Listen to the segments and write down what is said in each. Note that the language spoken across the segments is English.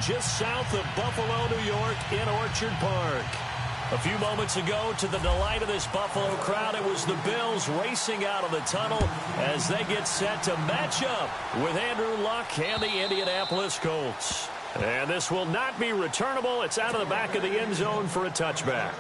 just south of Buffalo, New York, in Orchard Park. A few moments ago, to the delight of this Buffalo crowd, it was the Bills racing out of the tunnel as they get set to match up with Andrew Luck and the Indianapolis Colts. And this will not be returnable. It's out of the back of the end zone for a touchback.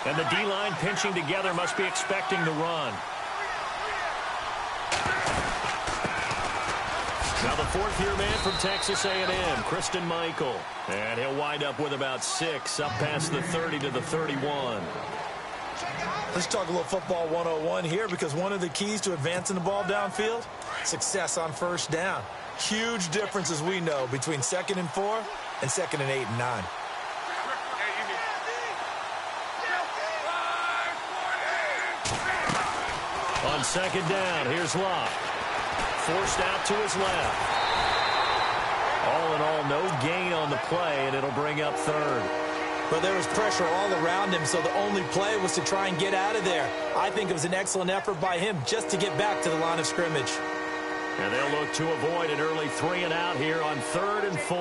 And the D-line pinching together must be expecting the run. Now the fourth-year man from Texas A&M, Christine Michael. And he'll wind up with about 6, up past the 30 to the 31. Let's talk a little football 101 here, because one of the keys to advancing the ball downfield, success on first down. Huge difference, as we know, between 2nd and 4 and 2nd and 8 and 9. On 2nd down, here's Luck. Forced out to his left. All in all, no gain on the play, and it'll bring up 3rd. But there was pressure all around him, so the only play was to try and get out of there. I think it was an excellent effort by him just to get back to the line of scrimmage. And they'll look to avoid an early 3 and out here on 3rd and 4.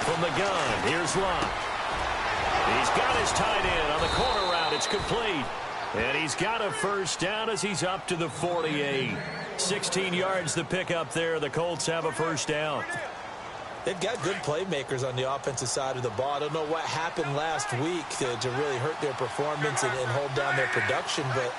From the gun, here's Luck. He's got his tight end on the corner route. It's complete. And he's got a first down as he's up to the 48. 16 yards the pick up there. The Colts have a first down. They've got good playmakers on the offensive side of the ball. I don't know what happened last week to really hurt their performance and hold down their production, but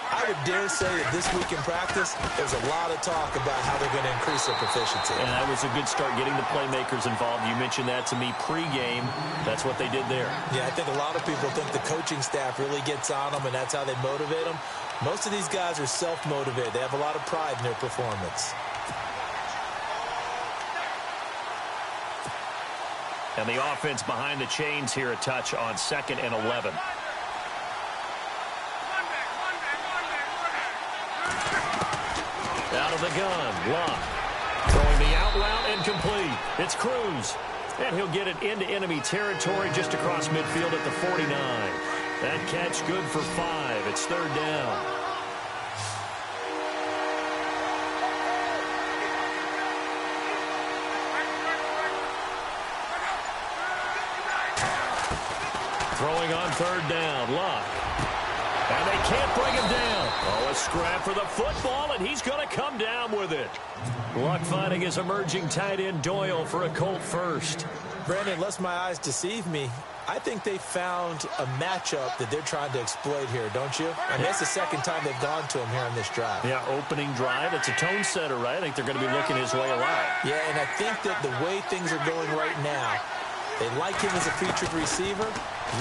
I would dare say that this week in practice, there's a lot of talk about how they're going to increase their proficiency. And that was a good start, getting the playmakers involved. You mentioned that to me pregame. That's what they did there. Yeah, I think a lot of people think the coaching staff really gets on them, and that's how they motivate them. Most of these guys are self-motivated. They have a lot of pride in their performance. And the offense behind the chains here, a touch on 2nd and 11. Out of the gun, Luck. Throwing the out route incomplete. It's Cruz. And he'll get it into enemy territory just across midfield at the 49. That catch good for 5. It's 3rd down. Throwing on 3rd down, Luck. And they can't bring him down. Oh, a scrap for the football, and he's going to come down with it. Luck finding his emerging tight end Doyle for a Colt first. Brandon, lest my eyes deceive me, I think they found a matchup that they're trying to exploit here, don't you? I mean, that's the 2nd time they've gone to him here on this drive. Yeah, opening drive. It's a tone setter, right? I think they're going to be looking his way a lot. Yeah, and I think that the way things are going right now, they like him as a featured receiver.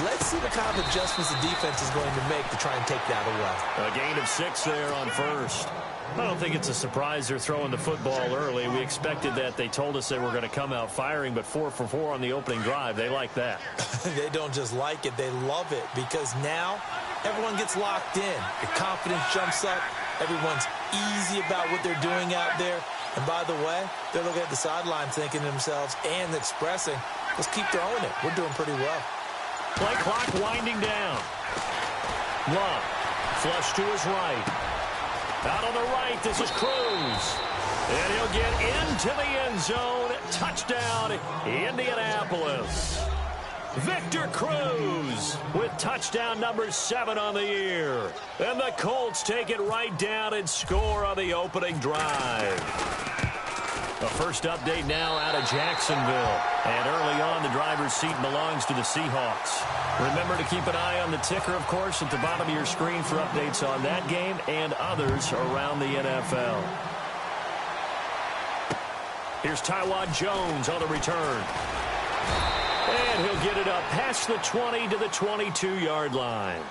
Let's see what kind of adjustments the defense is going to make to try and take that away. A gain of 6 there on first. I don't think it's a surprise they're throwing the football early. We expected that. They told us they were going to come out firing, but 4 for 4 on the opening drive. They like that. They don't just like it. They love it, because now everyone gets locked in. The confidence jumps up. Everyone's easy about what they're doing out there. And by the way, they're looking at the sideline thinking to themselves and expressing, let's keep throwing it. We're doing pretty well. Play clock winding down. Luck, flush to his right. Out on the right, this is Cruz. And he'll get into the end zone. Touchdown, Indianapolis. Victor Cruz with touchdown number 7 on the year. And the Colts take it right down and score on the opening drive. The first update now out of Jacksonville. And early on, the driver's seat belongs to the Seahawks. Remember to keep an eye on the ticker, of course, at the bottom of your screen for updates on that game and others around the NFL. Here's Tywod Jones on the return. And he'll get it up past the 20 to the 22-yard line.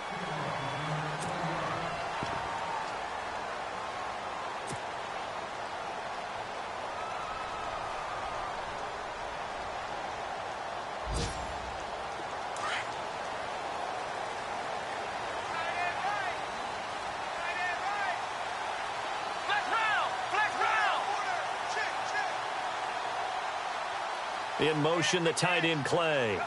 In motion, the tight end, Clay.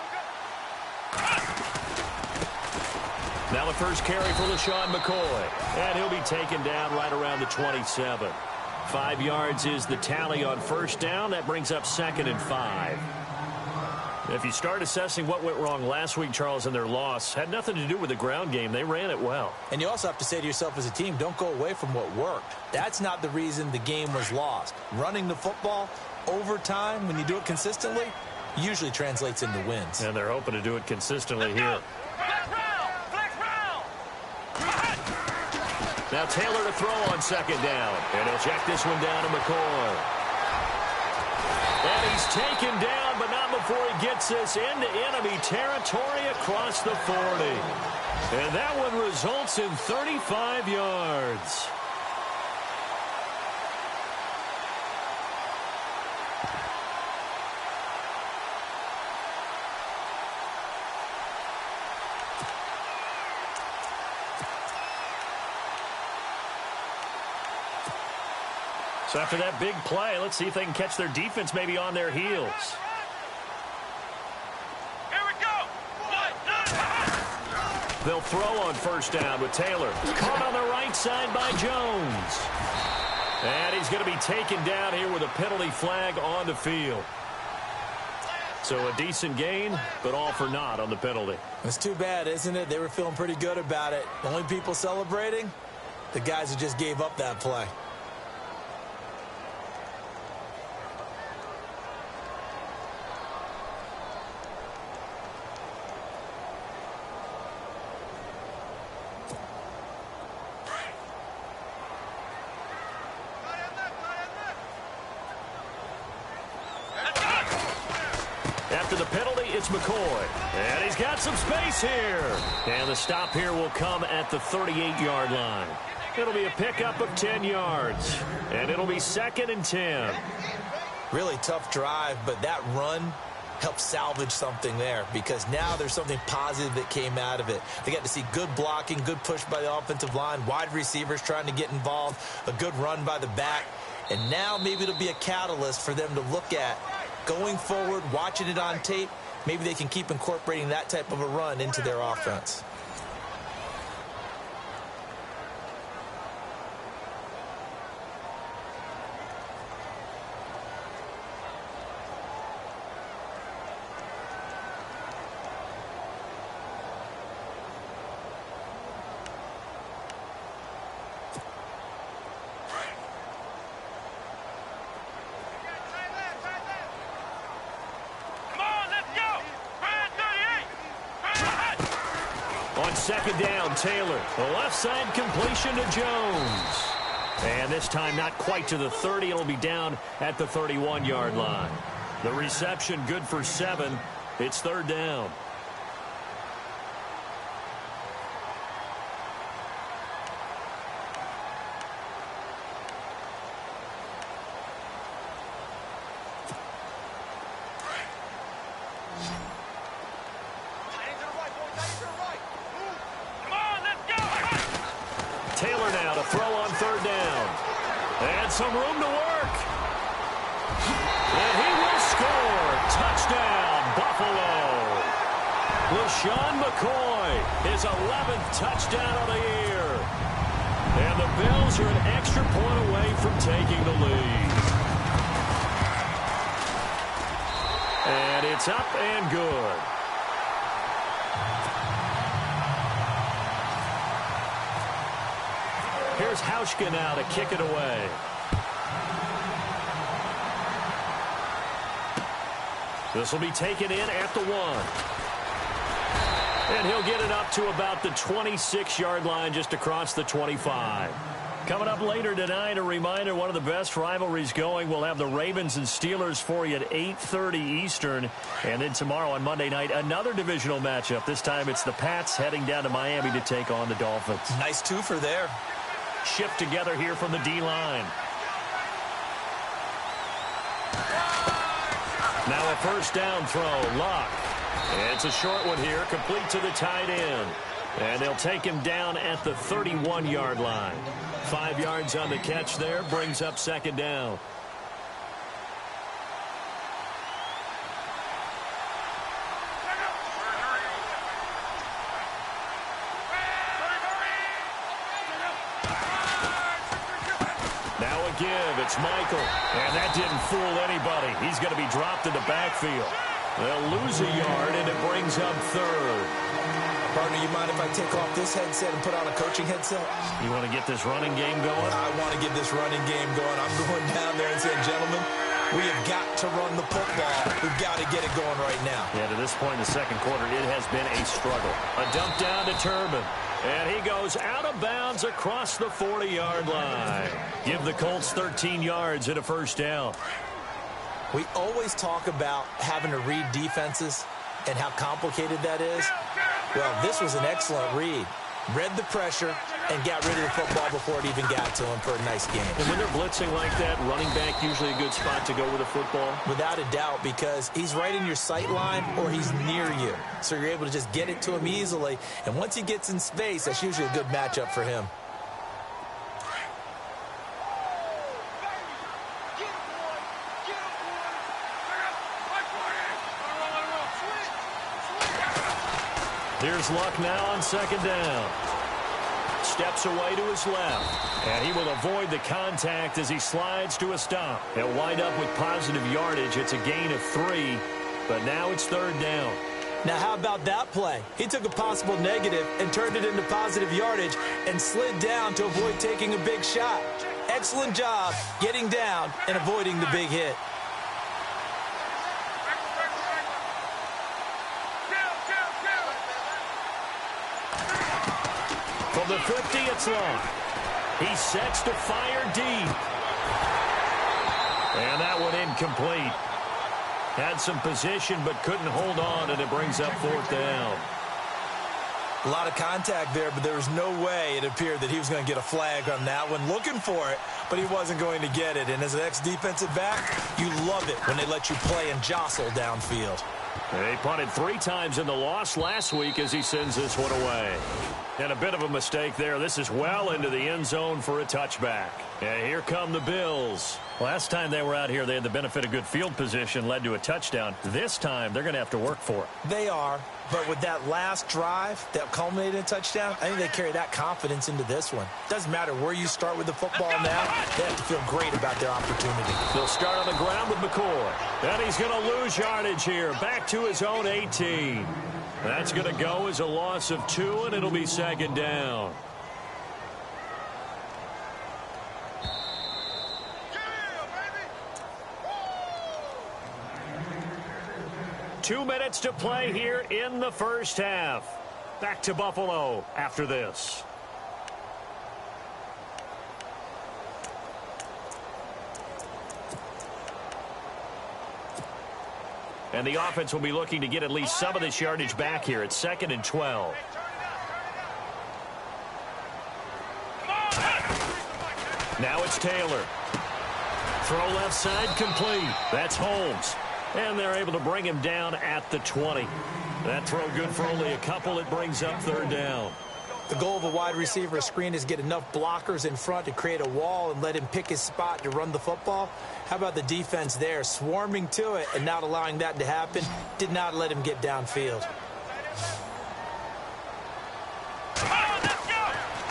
Now the first carry for LaShawn McCoy. And he'll be taken down right around the 27. 5 yards is the tally on first down. That brings up 2nd and 5. If you start assessing what went wrong last week, Charles, in their loss, had nothing to do with the ground game. They ran it well. And you also have to say to yourself as a team, don't go away from what worked. That's not the reason the game was lost. Running the football over time, when you do it consistently, usually translates into wins. And they're hoping to do it consistently here. Now Taylor to throw on 2nd down. And he'll check this one down to McCoy. And he's taken down, but not before he gets this into enemy territory across the 40. And that one results in 35 yards. So after that big play, let's see if they can catch their defense maybe on their heels. Here we go. They'll throw on first down with Taylor. Caught on the right side by Jones. And he's going to be taken down here with a penalty flag on the field. So a decent gain, but all for naught on the penalty. It's too bad, isn't it? They were feeling pretty good about it. The only people celebrating, the guys who just gave up that play. After the penalty, it's McCoy. And he's got some space here. And the stop here will come at the 38-yard line. It'll be a pickup of 10 yards. And it'll be 2nd and 10. Really tough drive, but that run helped salvage something there because now there's something positive that came out of it. They got to see good blocking, good push by the offensive line, wide receivers trying to get involved, a good run by the back. And now maybe it'll be a catalyst for them to look at going forward, watching it on tape. Maybe they can keep incorporating that type of a run into their offense. On 2nd down, Taylor. The left side completion to Jones. And this time not quite to the 30. It'll be down at the 31-yard line. The reception good for 7. It's 3rd down. Taylor now to throw on 3rd down. And some room to work. And he will score. Touchdown, Buffalo. LaShawn McCoy, his 11th touchdown of the year. And the Bills are an extra point away from taking the lead. And it's up and good. Here's Hauschka now to kick it away. This will be taken in at the 1. And he'll get it up to about the 26-yard line just across the 25. Coming up later tonight, a reminder, one of the best rivalries going. We'll have the Ravens and Steelers for you at 8:30 Eastern. And then tomorrow on Monday night, another divisional matchup. This time it's the Pats heading down to Miami to take on the Dolphins. Nice twofer there. Shift together here from the D-line. Now a first down throw. Luck. It's a short one here, complete to the tight end. And they'll take him down at the 31-yard line. 5 yards on the catch there, brings up 2nd down. give. It's Michael. And that didn't fool anybody. He's going to be dropped in the backfield. They'll lose a yard, and it brings up third. Partner, you mind if I take off this headset and put on a coaching headset? You want to get this running game going? I want to get this running game going. I'm going down there and saying, gentlemen, we have got to run the football. We've got to get it going right now. Yeah, to this point in the second quarter, it has been a struggle. A dump down to Turbin. And he goes out of bounds across the 40-yard line. Give the Colts 13 yards and a first down. We always talk about having to read defenses and how complicated that is. Well, this was an excellent read. Read the pressure and got rid of the football before it even got to him for a nice game. And when they're blitzing like that, running back usually a good spot to go with a football? Without a doubt, because he's right in your sight line or he's near you. So you're able to just get it to him easily. And once he gets in space, that's usually a good matchup for him. Here's Luck now on second down. Steps away to his left. And he will avoid the contact as he slides to a stop. He'll wind up with positive yardage. It's a gain of 3, but now it's third down. Now, how about that play? He took a possible negative and turned it into positive yardage and slid down to avoid taking a big shot. Excellent job getting down and avoiding the big hit. From the 50, it's Long. He sets to fire deep. And that one incomplete. Had some position but couldn't hold on, and it brings up fourth down. A lot of contact there, but there was no way it appeared that he was going to get a flag on that one. Looking for it, but he wasn't going to get it. And as an ex-defensive back, you love it when they let you play and jostle downfield. They punted 3 times in the loss last week as he sends this one away. And a bit of a mistake there. This is well into the end zone for a touchback. And here come the Bills. Last time they were out here, they had the benefit of good field position, led to a touchdown. This time, they're going to have to work for it. They are, but with that last drive that culminated in a touchdown, I think they carry that confidence into this one. Doesn't matter where you start with the football now, they have to feel great about their opportunity. They'll start on the ground with McCoy. And he's going to lose yardage here, back to his own 18. That's going to go as a loss of 2, and it'll be second down. Two minutes to play here in the first half. Back to Buffalo after this. And the offense will be looking to get at least some of this yardage back here. It's 2nd and 12. Now it's Taylor. Throw left side complete. That's Holmes. And they're able to bring him down at the 20. That throw good for only a couple. It brings up third down. The goal of a wide receiver screen is get enough blockers in front to create a wall and let him pick his spot to run the football. How about the defense there, swarming to it and not allowing that to happen? Did not let him get downfield.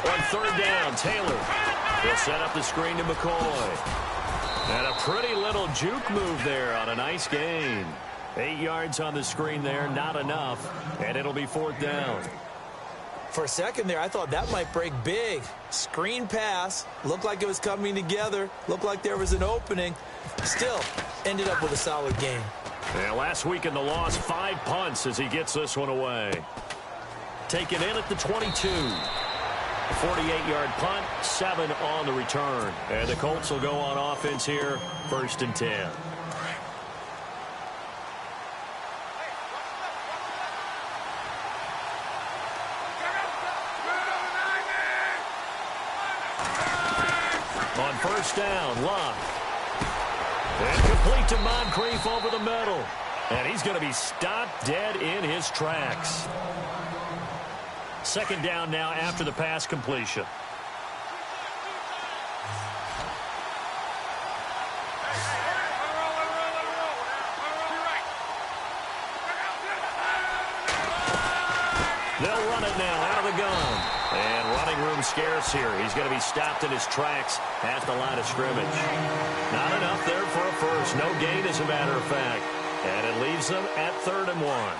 On third down, Taylor will set up the screen to McCoy. And a pretty little juke move there on a nice gain. 8 yards on the screen there, not enough. And it'll be fourth down. For a second there, I thought that might break big. Screen pass. Looked like it was coming together. Looked like there was an opening. Still, ended up with a solid game. Yeah, last week in the loss, 5 punts as he gets this one away. Taken in at the 22. 48-yard punt, 7 on the return. And the Colts will go on offense here, 1st and 10. On first down, Luck. And complete to Moncrief over the middle. And he's going to be stopped dead in his tracks. Second down now after the pass completion. They'll run it now out of the gun. And running room scarce here. He's going to be stopped in his tracks at the line of scrimmage. Not enough there for a first. No gain, as a matter of fact. And it leaves them at 3rd and 1.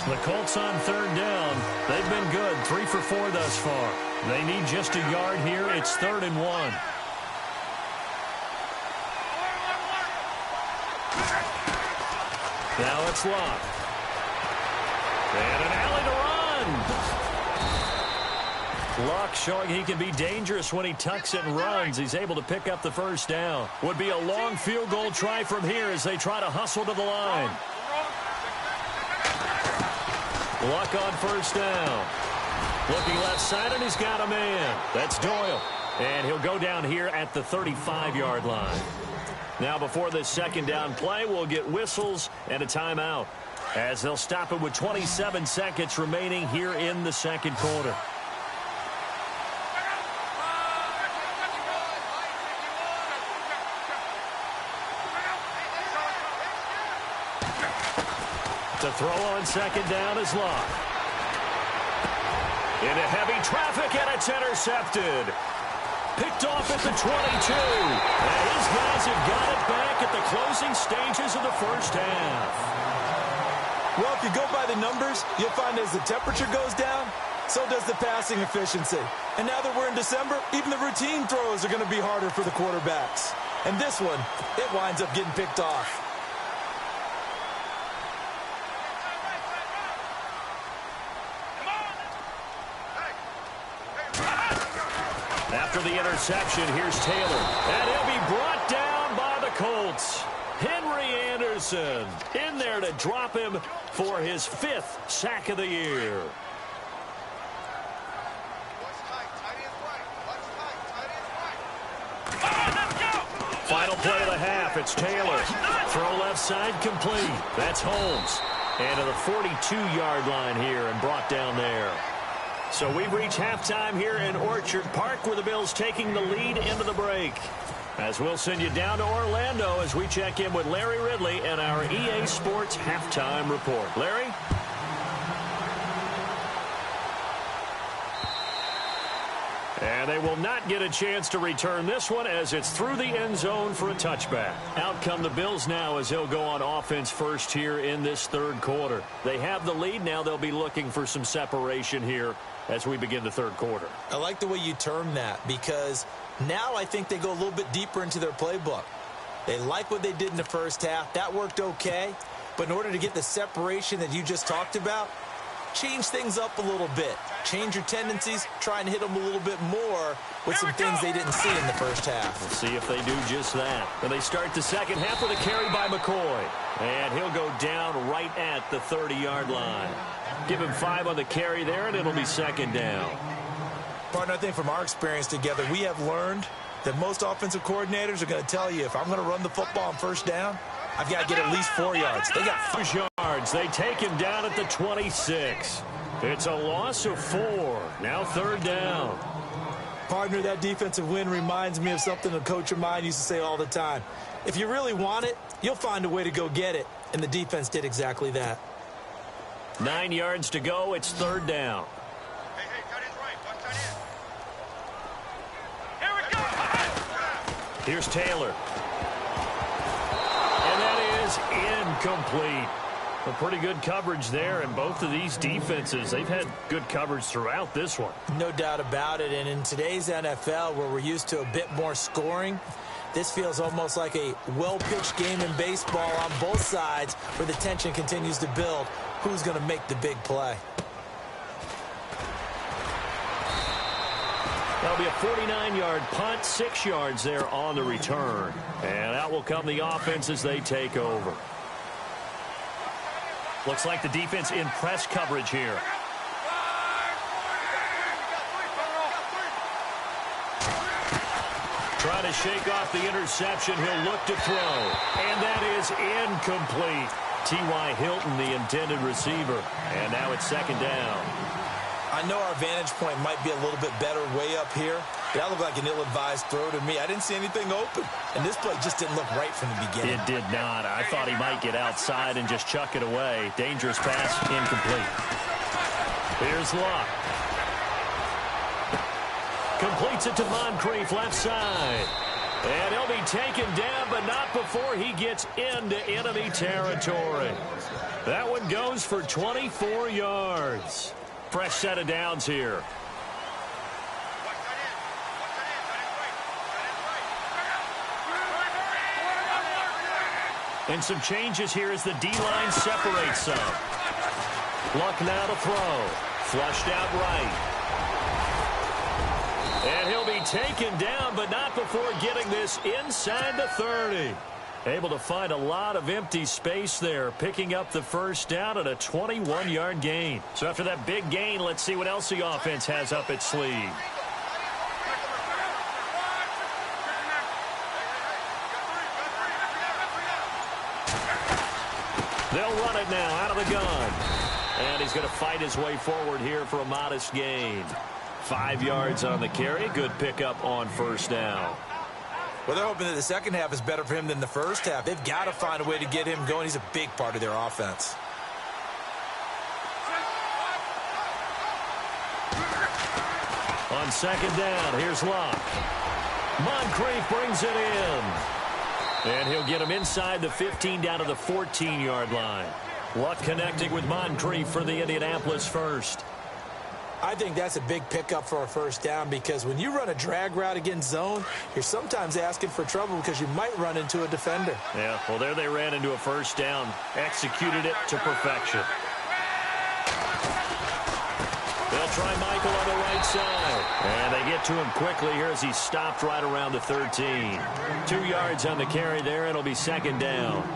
The Colts on 3rd down. They've been good, 3 for 4 thus far. They need just a yard here. It's 3rd and 1. Now it's Luck. And an alley to run. Luck showing he can be dangerous when he tucks it and runs. He's able to pick up the first down. Would be a long field goal try from here as they try to hustle to the line. Luck on first down. Looking left side, and he's got a man. That's Doyle. And he'll go down here at the 35-yard line. Now, before this second down play, we'll get whistles and a timeout, as they'll stop it with 27 seconds remaining here in the second quarter. To throw on second down is Luck. Into heavy traffic, and it's intercepted. Picked off at the 22. And his guys have got it back at the closing stages of the first half. Well, if you go by the numbers, you'll find as the temperature goes down, so does the passing efficiency. And now that we're in December, even the routine throws are going to be harder for the quarterbacks. And this one, it winds up getting picked off. After the interception, here's Taylor. And he'll be brought down by the Colts. Henry Anderson in there to drop him for his 5th sack of the year. Final play of the half. It's Taylor. Throw left side complete. That's Holmes. And to the 42-yard line here and brought down there. So we've reached halftime here in Orchard Park, where the Bills taking the lead into the break. As we'll send you down to Orlando as we check in with Larry Ridley and our EA Sports Halftime Report. Larry? And they will not get a chance to return this one as it's through the end zone for a touchback. Out come the Bills now as they'll go on offense first here in this third quarter. They have the lead. Now they'll be looking for some separation here as we begin the third quarter. I like the way you term that, because now I think they go a little bit deeper into their playbook. They like what they did in the first half. That worked okay. But in order to get the separation that you just talked about, change things up a little bit. Change your tendencies. Try and hit them a little bit more with some things they didn't see in the first half. We'll see if they do just that. And they start the second half with a carry by McCoy. And he'll go down right at the 30-yard line. Give him 5 on the carry there, and it'll be second down. Partner, I think from our experience together, we have learned that most offensive coordinators are going to tell you, if I'm going to run the football on first down, I've got to get at least 4 yards. They got 5 yards. They take him down at the 26. It's a loss of 4. Now third down. Partner, that defensive win reminds me of something a coach of mine used to say all the time. If you really want it, you'll find a way to go get it. And the defense did exactly that. 9 yards to go. It's third down. Hey, tight end's right. Watch tight end. Here we go. Here's Taylor. And that is incomplete. A pretty good coverage there, and both of these defenses, they've had good coverage throughout this one. No doubt about it, and in today's NFL, where we're used to a bit more scoring, this feels almost like a well-pitched game in baseball on both sides, where the tension continues to build. Who's going to make the big play? That'll be a 49-yard punt, 6 yards there on the return. And out will come the offense as they take over. Looks like the defense in press coverage here. Trying to shake off the interception. He'll look to throw. And that is incomplete. T.Y. Hilton, the intended receiver. And now it's second down. I know our vantage point might be a little bit better way up here. That looked like an ill-advised throw to me. I didn't see anything open. And this play just didn't look right from the beginning. It did not. I thought he might get outside and just chuck it away. Dangerous pass, incomplete. Here's Luck. Completes it to Moncrief, left side. And he'll be taken down, but not before he gets into enemy territory. That one goes for 24 yards. Fresh set of downs here. And some changes here as the D-line separates some. Luck now to throw. Flushed out right. And he'll be taken down, but not before getting this inside the 30. Able to find a lot of empty space there, picking up the first down at a 21-yard gain. So after that big gain, let's see what else the offense has up its sleeve. They'll run it now out of the gun. And he's going to fight his way forward here for a modest gain. 5 yards on the carry. Good pickup on first down. Well, they're hoping that the second half is better for him than the first half. They've got to find a way to get him going. He's a big part of their offense. On second down, here's Luck. Moncrief brings it in. And he'll get him inside the 15 down to the 14-yard line. Luck connecting with Moncrief for the Indianapolis first. I think that's a big pickup for a first down because when you run a drag route against zone, you're sometimes asking for trouble because you might run into a defender. Yeah, well, there they ran into a first down, executed it to perfection. They'll try Michael on the right side. And they get to him quickly here as he's stopped right around the 13. 2 yards on the carry there. It'll be second down.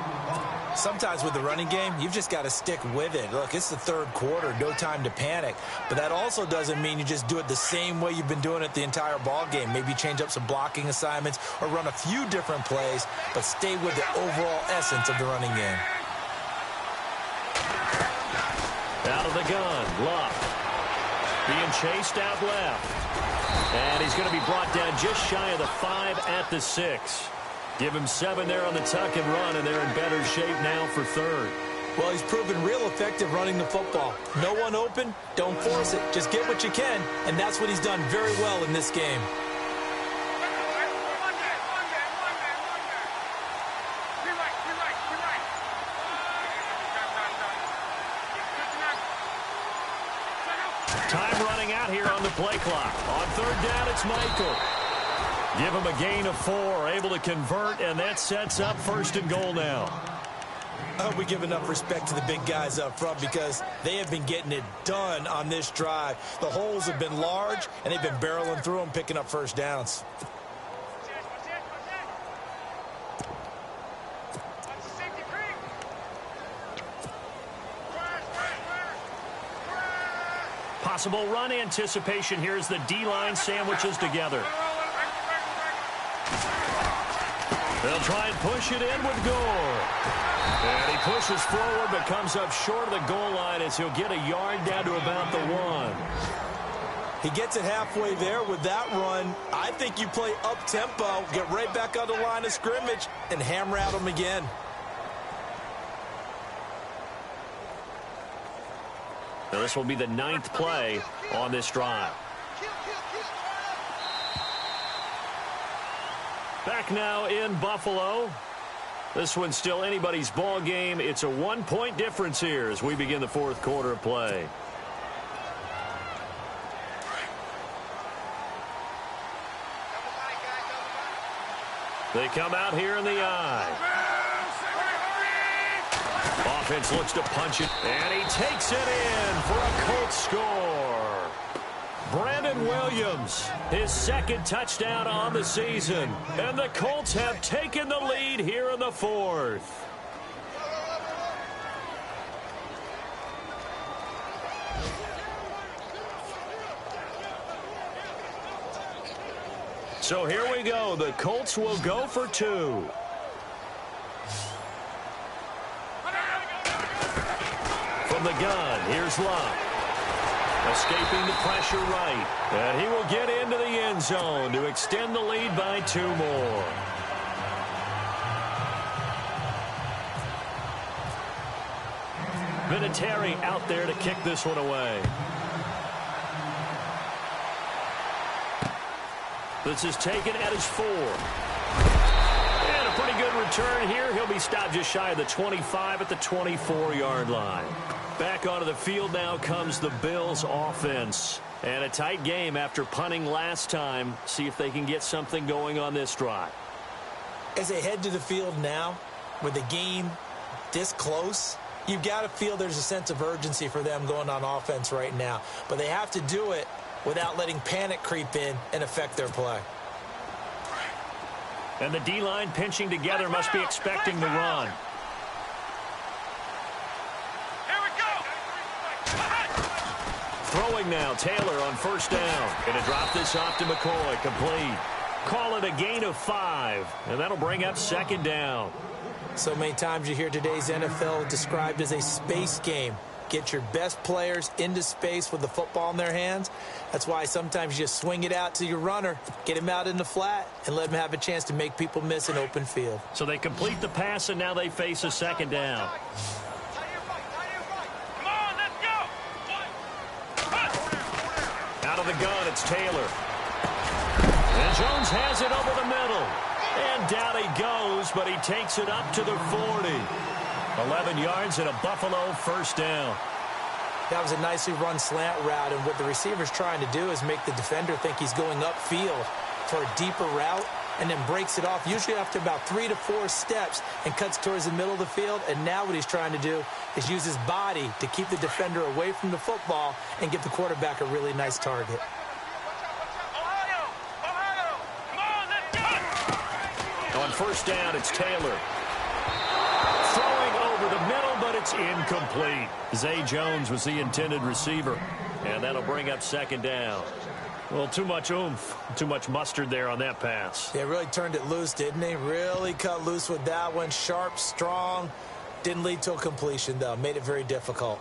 Sometimes with the running game, you've just got to stick with it. Look, it's the third quarter, no time to panic. But that also doesn't mean you just do it the same way you've been doing it the entire ball game. Maybe change up some blocking assignments or run a few different plays, but stay with the overall essence of the running game. Out of the gun, Luck. Being chased out left. And he's going to be brought down just shy of the 5 at the 6. Give him 7 there on the tuck and run, and they're in better shape now for third. Well, he's proven real effective running the football. No one open, don't force it. Just get what you can, and that's what he's done very well in this game. Time running out here on the play clock. On third down, it's Michael. Give him a gain of 4, able to convert, and that sets up first and goal now. I hope we give enough respect to the big guys up front because they have been getting it done on this drive. The holes have been large, and they've been barreling through them, picking up first downs. Possible run anticipation here as the D-line sandwiches together. They'll try and push it in with Gore. And he pushes forward but comes up short of the goal line as he'll get a yard down to about the 1. He gets it halfway there with that run. I think you play up-tempo, get right back on the line of scrimmage, and hammer at him again. Now this will be the 9th play on this drive. Back now in Buffalo. This one's still anybody's ball game. It's a 1-point difference here as we begin the fourth quarter of play. They come out here in the eye. Offense looks to punch it, and he takes it in for a Colts score. Brandon Williams, his second touchdown on the season, and the Colts have taken the lead here in the fourth. So here we go. The Colts will go for 2. From the gun, here's Luck. Escaping the pressure right. And he will get into the end zone to extend the lead by 2 more. Vinatieri out there to kick this one away. This is taken at his 4. And a pretty good return here. He'll be stopped just shy of the 25 at the 24-yard line. Back onto the field now comes the Bills offense. And a tight game after punting last time. See if they can get something going on this drive. As they head to the field now, with the game this close, you've got to feel there's a sense of urgency for them going on offense right now. But they have to do it without letting panic creep in and affect their play. And the D-line pinching together must be expecting the run. Here we go. Throwing now, Taylor on first down. Going to drop this off to McCoy, complete. Call it a gain of 5, and that'll bring up second down. So many times you hear today's NFL described as a space game. Get your best players into space with the football in their hands. That's why sometimes you just swing it out to your runner, get him out in the flat, and let him have a chance to make people miss an open field. So they complete the pass, and now they face a second down. Come on, let's go. Out of the gun, it's Taylor. And Jones has it over the middle. And down he goes, but he takes it up to the 40. 11 yards and a Buffalo first down. That was a nicely run slant route, and what the receiver's trying to do is make the defender think he's going upfield for a deeper route and then breaks it off, usually after about 3 to 4 steps, and cuts towards the middle of the field. And now what he's trying to do is use his body to keep the defender away from the football and give the quarterback a really nice target. On first down, it's Taylor. Throwing over the middle, but it's incomplete. Zay Jones was the intended receiver, and that'll bring up second down. Well, too much oomph, too much mustard there on that pass. Yeah, really turned it loose, didn't he? Really cut loose with that one. Sharp, strong. Didn't lead to a completion, though. Made it very difficult.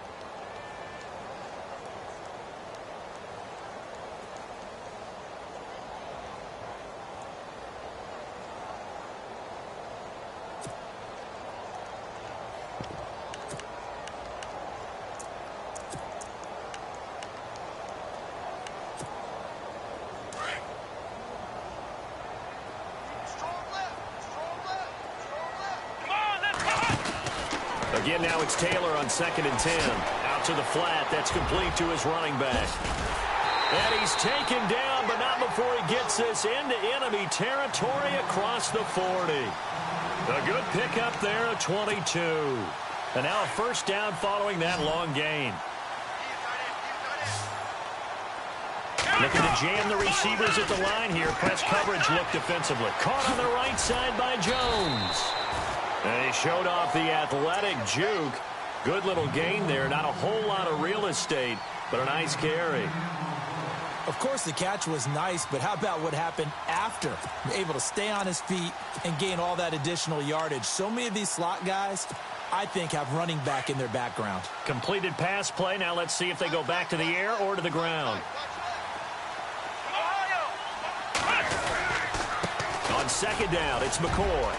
Again, now it's Taylor on 2nd and 10. Out to the flat. That's complete to his running back. And he's taken down, but not before he gets this into enemy territory across the 40. A good pickup there at 22. And now a first down following that long gain. Looking to jam the receivers at the line here. Press coverage look defensively. Caught on the right side by Jones. And he showed off the athletic juke. Good little gain there. Not a whole lot of real estate, but a nice carry. Of course, the catch was nice, but how about what happened after? Able to stay on his feet and gain all that additional yardage. So many of these slot guys, I think, have running back in their background. Completed pass play. Now let's see if they go back to the air or to the ground. On second down, it's McCoy.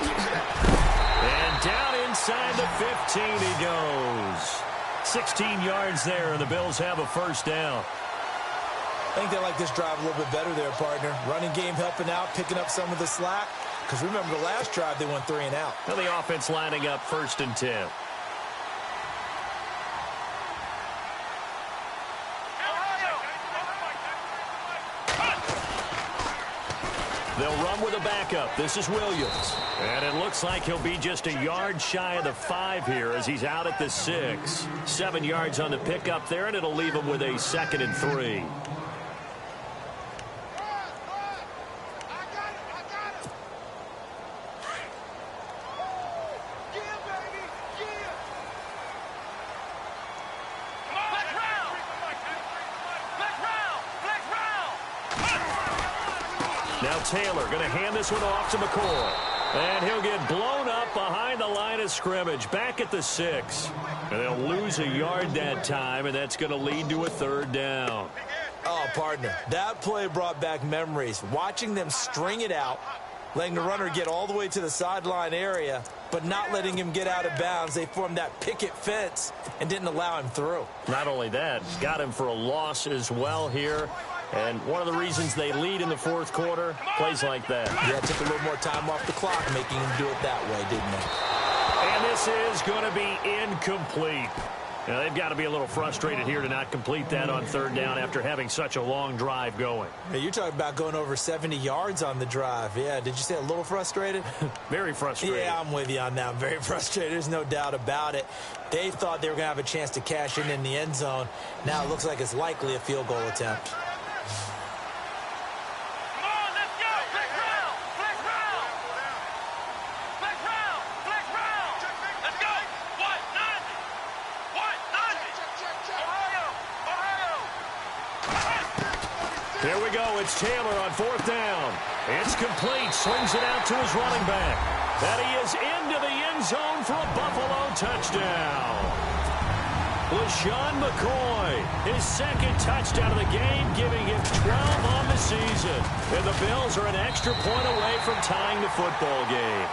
And down inside the 15 he goes. 16 yards there, and the Bills have a first down. I think they like this drive a little bit better there, partner. Running game helping out, picking up some of the slack. Because remember, the last drive, they went 3 and out. Now the offense lining up 1st and 10. They'll run with a backup. This is Williams. And it looks like he'll be just a yard shy of the 5 here as he's out at the 6. 7 yards on the pickup there, and it'll leave him with a 2nd and 3. Now Taylor going to hand this one off to McCoy. And he'll get blown up behind the line of scrimmage, back at the 6. And they'll lose a yard that time, and that's going to lead to a 3rd down. Oh, partner, that play brought back memories. Watching them string it out, letting the runner get all the way to the sideline area, but not letting him get out of bounds. They formed that picket fence and didn't allow him through. Not only that, got him for a loss as well here. And one of the reasons they lead in the fourth quarter, plays like that. Yeah, took a little more time off the clock, making him do it that way, didn't they? And this is going to be incomplete. Now, they've got to be a little frustrated here to not complete that on third down after having such a long drive going. Hey, you're talking about going over 70 yards on the drive. Yeah, did you say a little frustrated? Very frustrated. Yeah, I'm with you on that. I'm very frustrated. There's no doubt about it. They thought they were going to have a chance to cash in the end zone. Now it looks like it's likely a field goal attempt. Here we go. It's Taylor on fourth down. It's complete. Swings it out to his running back. And he is into the end zone for a Buffalo touchdown. LaShawn McCoy, his second touchdown of the game, giving him 12 on the season. And the Bills are an extra point away from tying the football game.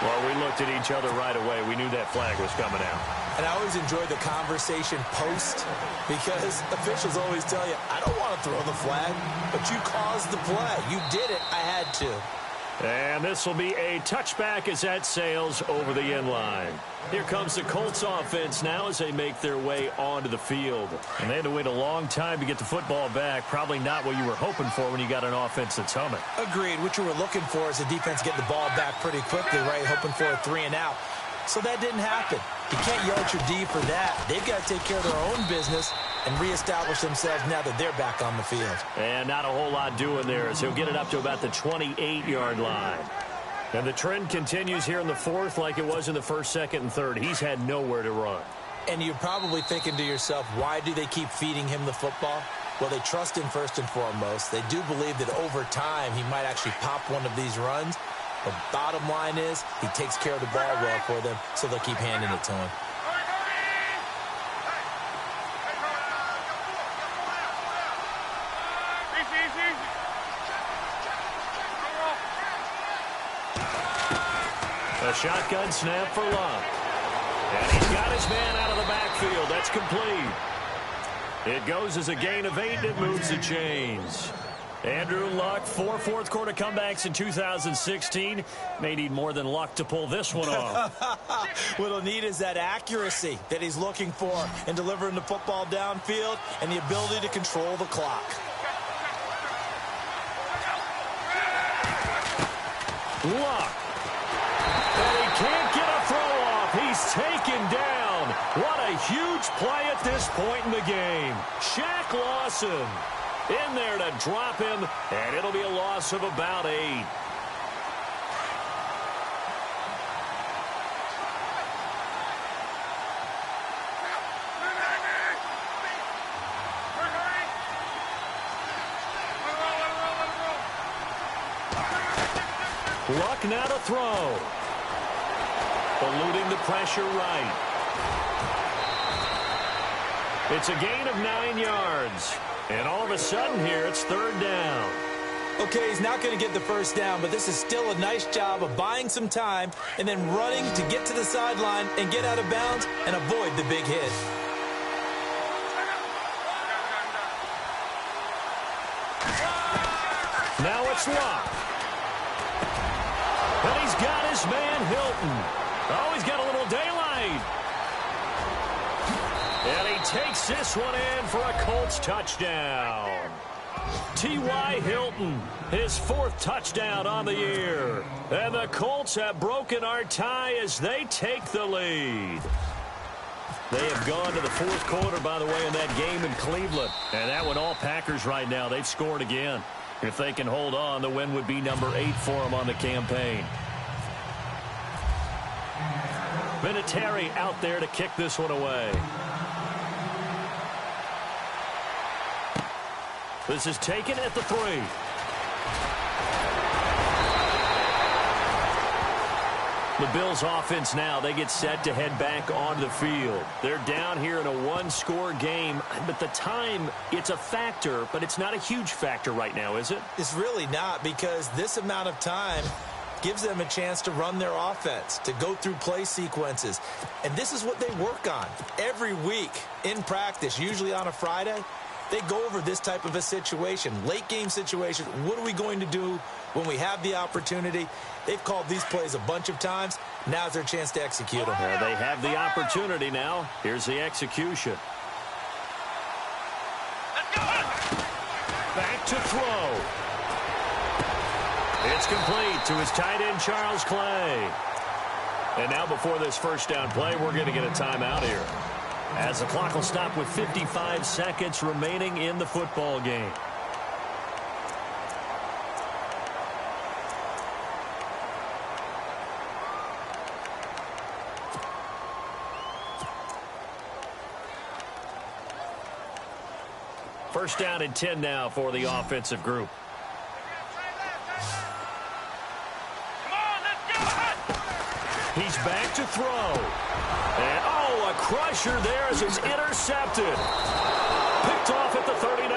Well, we looked at each other right away. We knew that flag was coming out. And I always enjoy the conversation post because officials always tell you, I don't want to throw the flag, but you caused the play. You did it. I had to. And this will be a touchback as that sails over the end line. Here comes the Colts offense now as they make their way onto the field. And they had to wait a long time to get the football back. Probably not what you were hoping for when you got an offense that's humming. Agreed. What you were looking for is the defense getting the ball back pretty quickly, right? Hoping for a 3 and out. So that didn't happen. You can't yell at your D for that. They've got to take care of their own business and reestablish themselves now that they're back on the field. And not a whole lot doing there as he'll get it up to about the 28-yard line. And the trend continues here in the fourth like it was in the first, second, and third. He's had nowhere to run. And you're probably thinking to yourself, why do they keep feeding him the football? Well, they trust him first and foremost. They do believe that over time he might actually pop one of these runs. The bottom line is he takes care of the ball well for them, so they'll keep handing it to him. A shotgun snap for Luck. And he's got his man out of the backfield. That's complete. It goes as a gain of 8, and it moves the chains. Andrew Luck, 4 fourth-quarter comebacks in 2016. May need more than luck to pull this one off. What he'll need is that accuracy that he's looking for in delivering the football downfield and the ability to control the clock. Luck. And he can't get a throw off. He's taken down. What a huge play at this point in the game. Shaq Lawson in there to drop him, and it'll be a loss of about 8. Luck now to throw. Eluding the pressure right. It's a gain of 9 yards. And all of a sudden here, it's third down. Okay, he's not going to get the first down, but this is still a nice job of buying some time and then running to get to the sideline and get out of bounds and avoid the big hit. Now it's Luck. And he's got his man Hilton. Oh, he's got a little daylight. And he takes this one in for a Colts touchdown. T.Y. Hilton, his 4th touchdown on the year. And the Colts have broken our tie as they take the lead. They have gone to the fourth quarter, by the way, in that game in Cleveland. And that one all Packers right now. They've scored again. If they can hold on, the win would be number 8 for them on the campaign. Vinatieri out there to kick this one away. This is taken at the 3. The Bills offense now, they get set to head back onto the field. They're down here in a 1-score game, but the time, it's a factor, but it's not a huge factor right now, is it? It's really not, because this amount of time gives them a chance to run their offense, to go through play sequences. And this is what they work on every week in practice, usually on a Friday. they go over this type of a situation, late game situation. What are we going to do when we have the opportunity? They've called these plays a bunch of times. Now's their chance to execute them. They have the opportunity now. Here's the execution. Back to throw. It's complete to his tight end, Charles Clay. And now before this first down play, we're going to get a timeout here, as the clock will stop with 55 seconds remaining in the football game. First down and 10 now for the offensive group. He's back to throw. And, oh, a crusher there as it's intercepted. Picked off at the 39.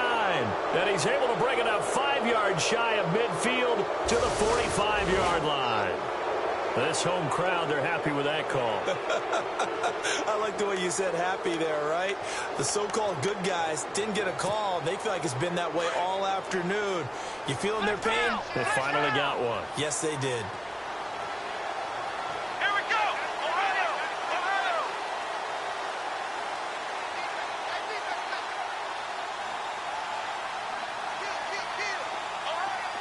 And he's able to bring it up 5 yards shy of midfield to the 45-yard line. This home crowd, they're happy with that call. I like the way you said happy there, right? The so-called good guys didn't get a call. They feel like it's been that way all afternoon. You feeling their pain? They finally got one. Yes, they did.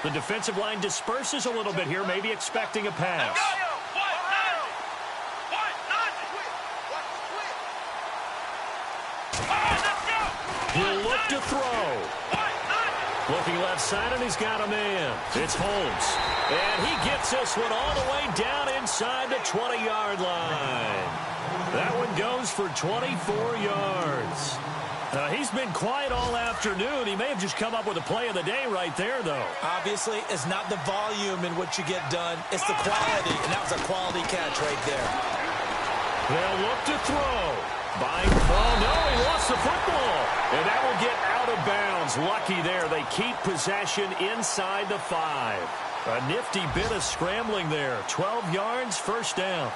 The defensive line disperses a little bit here, maybe expecting a pass. He'll look to throw. Looking left side, and he's got a man. It's Holmes. And he gets this one all the way down inside the 20-yard line. That one goes for 24 yards. He's been quiet all afternoon. He may have just come up with a play of the day right there, though. Obviously, it's not the volume in what you get done. It's the quality, and that was a quality catch right there. They'll look to throw. Oh, no, he lost the football. And that will get out of bounds. Lucky there. They keep possession inside the 5. A nifty bit of scrambling there. 12 yards, first down.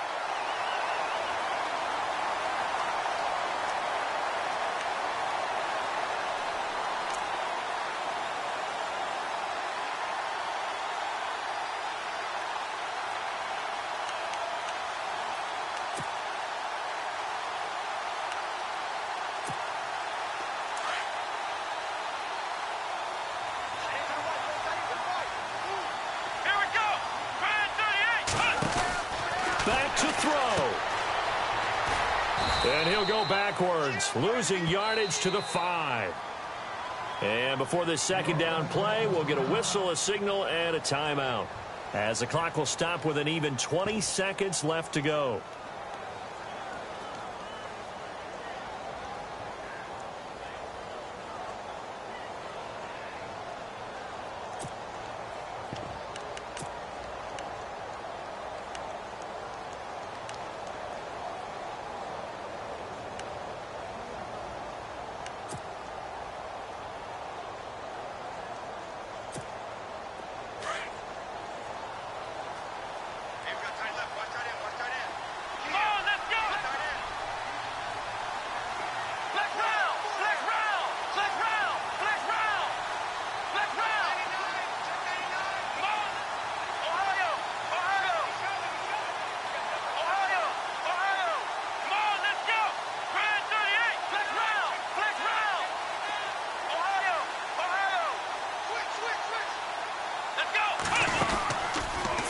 And he'll go backwards, losing yardage to the 5. And before this second down play, we'll get a whistle, a signal, and a timeout, as the clock will stop with an even 20 seconds left to go.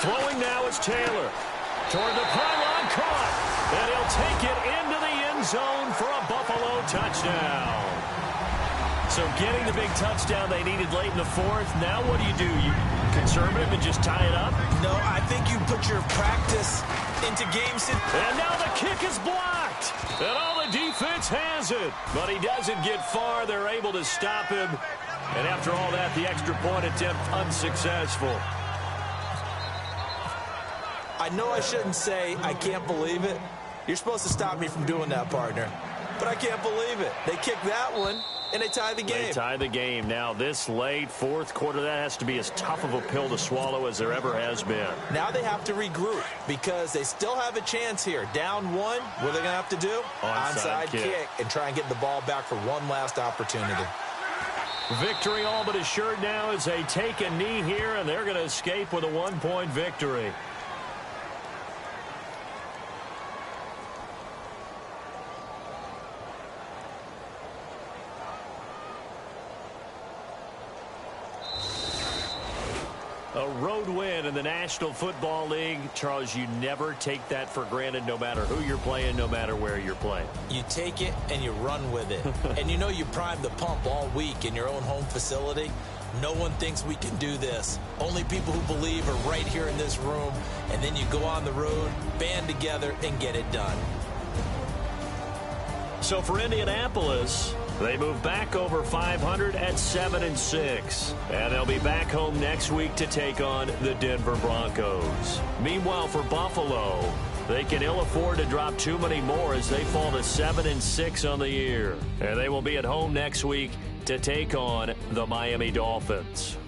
Throwing now is Taylor. Toward the pylon, caught. And he'll take it into the end zone for a Buffalo touchdown. So getting the big touchdown they needed late in the 4th. Now what do? You conservative and just tie it up? No, I think you put your practice into games. And now the kick is blocked. And all the defense has it. But he doesn't get far. They're able to stop him. And after all that, the extra point attempt unsuccessful. I know I shouldn't say I can't believe it. You're supposed to stop me from doing that, partner. But I can't believe it. They kicked that one, and they tied the game. They tie the game. Now, this late, 4th quarter, that has to be as tough of a pill to swallow as there ever has been. Now they have to regroup because they still have a chance here. Down 1, what are they going to have to do? Onside kick and try and get the ball back for one last opportunity. Victory all but assured now as they take a knee here, and they're going to escape with a 1-point victory. A road win in the National Football League. Charles, you never take that for granted, no matter who you're playing, no matter where you're playing. You take it and you run with it. And you know you primed the pump all week in your own home facility. No one thinks we can do this. Only people who believe are right here in this room. And then you go on the road, band together, and get it done. So for Indianapolis, they move back over 500 at 7-6. And they'll be back home next week to take on the Denver Broncos. Meanwhile, for Buffalo, they can ill afford to drop too many more as they fall to 7-6 on the year. And they will be at home next week to take on the Miami Dolphins.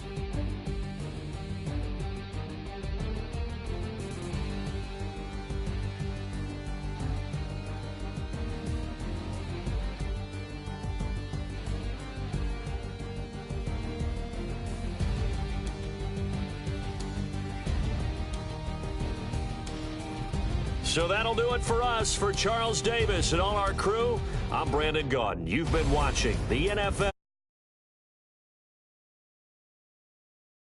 So that'll do it for us. For Charles Davis and all our crew, I'm Brandon Gaudin. You've been watching the NFL.